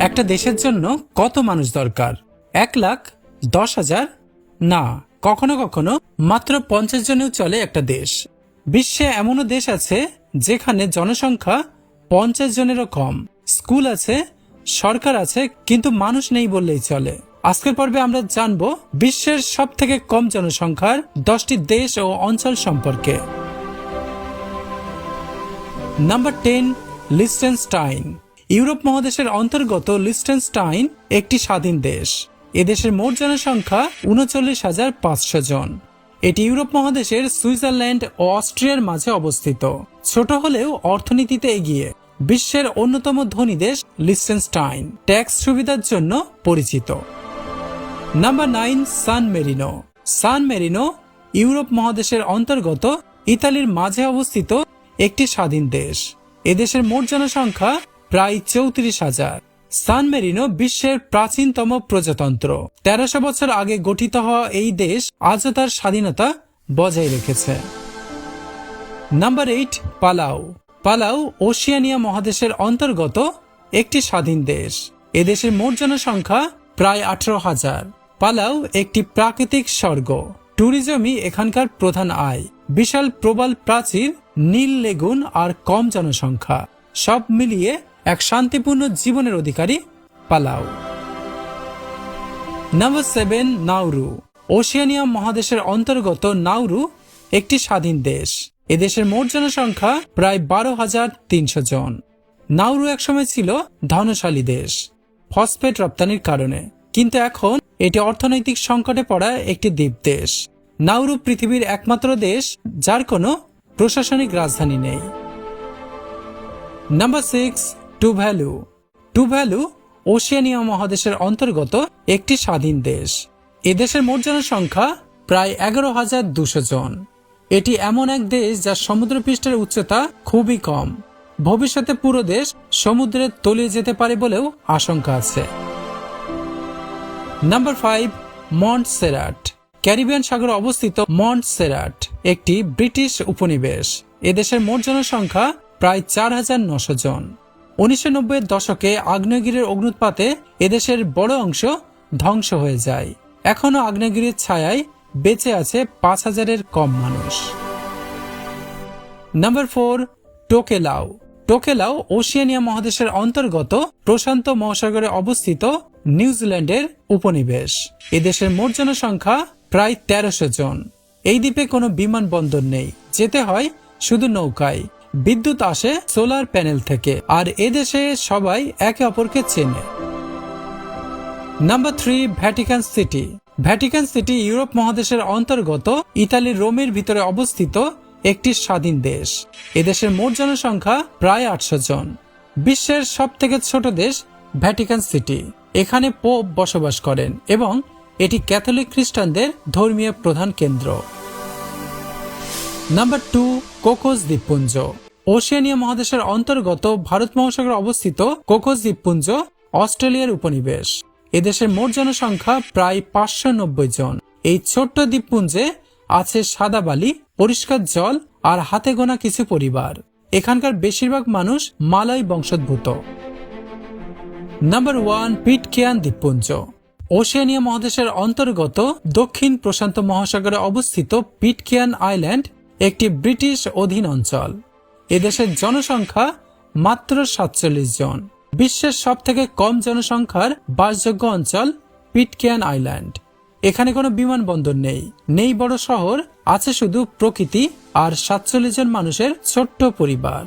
একটা দেশের জন্য কত মানুষ দরকার? 1,10,000? না, কখনো কখনো মাত্র 50 জনেও চলে একটা দেশ। বিশ্বে এমনও দেশ আছে যেখানে জনসংখ্যা 50 জনেরও কম। স্কুল আছে, সরকার আছে, কিন্তু মানুষ নেই বললেই চলে। আজকের পর্বে আমরা জানব বিশ্বের সব থেকে কম জনসংখ্যার 10টি দেশ ও অঞ্চল সম্পর্কে। নাম্বার 10, লিechtenstein। ইউরোপ মহাদেশের অন্তর্গত লিechtenstein একটি স্বাধীন দেশ। এদেশের মোট জনসংখ্যা 39,500 জন। এটি ইউরোপ মহাদেশের সুইজারল্যান্ড ও অস্ট্রিয়ার মাঝে অবস্থিত। ছোট হলেও অর্থনীতিতে এগিয়ে। বিশ্বের অন্যতম ধনী দেশ লিechtenstein ট্যাক্স সুবিধার জন্য পরিচিত। নাম্বার 9, সান মেরিনো। সান মেরিনো ইউরোপ মহাদেশের অন্তর্গত ইতালির মাঝে অবস্থিত একটি স্বাধীন দেশ। এদেশের মোট জনসংখ্যা প্রায় 34,000। সান মেরিনো বিশ্বের প্রাচীনতম প্রজাতন্ত্র। 1300 বছর আগে গঠিত হওয়া এই দেশ আজও তার স্বাধীনতা বজায় রেখেছে। Number 8, Palau. পালাউ ওশিয়ানিয়া মহাদেশের অন্তর্গত একটি স্বাধীন দেশ। এদেশের মোট জনসংখ্যা প্রায় 18,000। পালাউ একটি প্রাকৃতিক স্বর্গ। ট্যুরিজমই এখানকার প্রধান আয়। বিশাল প্রবাল প্রাচীর, নীল লেগুন আর কম জনসংখ্যা, সব মিলিয়ে এক শান্তিপূর্ণ জীবনের অধিকারী পালাউ। Number 7, Nauru. ওশিয়ানিয়া মহাদেশের অন্তর্গত নাউরু একটি স্বাধীন দেশ। এদেশের মোট জনসংখ্যা প্রায় 12,300 জন। নাউরু একসময় ছিল ধনশালী দেশ ফসফেট রপ্তানির কারণে, কিন্তু এখন এটি অর্থনৈতিক সংকটে পড়া একটি দ্বীপ দেশ। নাউরু পৃথিবীর একমাত্র দেশ যার কোনো প্রশাসনিক রাজধানী নেই। নাম্বার 6, টুভ্যালু। টুভ্যালু ওশিয়ানিয়া মহাদেশের অন্তর্গত একটি স্বাধীন দেশ। এদেশের মোট জনসংখ্যা প্রায় 11,200 জন। এটি এমন এক দেশ যার সমুদ্রপৃষ্ঠের উচ্চতা খুবই কম। ভবিষ্যতে পুরো দেশ সমুদ্রের তলিয়ে যেতে পারে বলেও আশঙ্কা আছে। নাম্বার 5, মন্টসেরাট। ক্যারিবিয়ান সাগরে অবস্থিত মন্টসেরাট একটি ব্রিটিশ উপনিবেশ। এদেশের মোট জনসংখ্যা প্রায় 4,900 জন। 1990-এর দশকে আগ্নেয়গিরির অগ্নুৎপাতে এদেশের বড় অংশ ধ্বংস হয়ে যায়। এখনো আগ্নেয়গিরির ছায়ায় বেঁচে আছে 5,000-এর কম মানুষ। নাম্বার 4, টোকেলাউ। টোকেলাউ ওশিয়ানিয়া মহাদেশের অন্তর্গত প্রশান্ত মহাসাগরে অবস্থিত নিউজিল্যান্ডের উপনিবেশ। এদেশের মোট জনসংখ্যা প্রায় 1300 জন। এই দ্বীপে কোনো বিমানবন্দর নেই, যেতে হয় শুধু নৌকায়। বিদ্যুৎ আসে সোলার প্যানেল থেকে, আর এদেশে সবাই একে অপরকে চেনে। Number 3, Vatican city. Vatican city Europe মহাদেশের অন্তর্গত ইতালির রোমের ভিতরে অবস্থিত একটি স্বাধীন দেশ। এদেশের মোট জনসংখ্যা প্রায় 800 জন। বিশ্বের সব থেকে ছোট দেশ ভ্যাটিকান সিটি। এখানে পোপ বসবাস করেন এবং এটি ক্যাথলিক খ্রিস্টানদের ধর্মীয় প্রধান কেন্দ্র। নাম্বার 2, কোকোস দ্বীপপুঞ্জ। ওশিয়ানিয়া মহাদেশের অন্তর্গত ভারত মহাসাগরে অবস্থিত কোকোস দ্বীপপুঞ্জ অস্ট্রেলিয়ার উপনিবেশ। এদেশের মোট জনসংখ্যা প্রায় 590 জন। এই ছোট্ট দ্বীপপুঞ্জে আছে সাদা বালি, পরিষ্কার জল আর হাতে গোনা কিছু পরিবার। এখানকার বেশিরভাগ মানুষ মালয় বংশোদ্ভূত। নাম্বার 1, পিটকেয়ান দ্বীপপুঞ্জ। ওশিয়ানিয়া মহাদেশের অন্তর্গত দক্ষিণ প্রশান্ত মহাসাগরে অবস্থিত পিটকেয়ান আইল্যান্ড একটি ব্রিটিশ অধীন অঞ্চল। এদেশের জনসংখ্যা মাত্র 47 জন। বিশ্বের সব থেকে কম জনসংখ্যার বাসযোগ্য অঞ্চল পিটকেয়ান আইল্যান্ড। এখানে কোনো বিমানবন্দর নেই, নেই বড় শহর, আছে শুধু প্রকৃতি আর 47 জন মানুষের ছোট্ট পরিবার।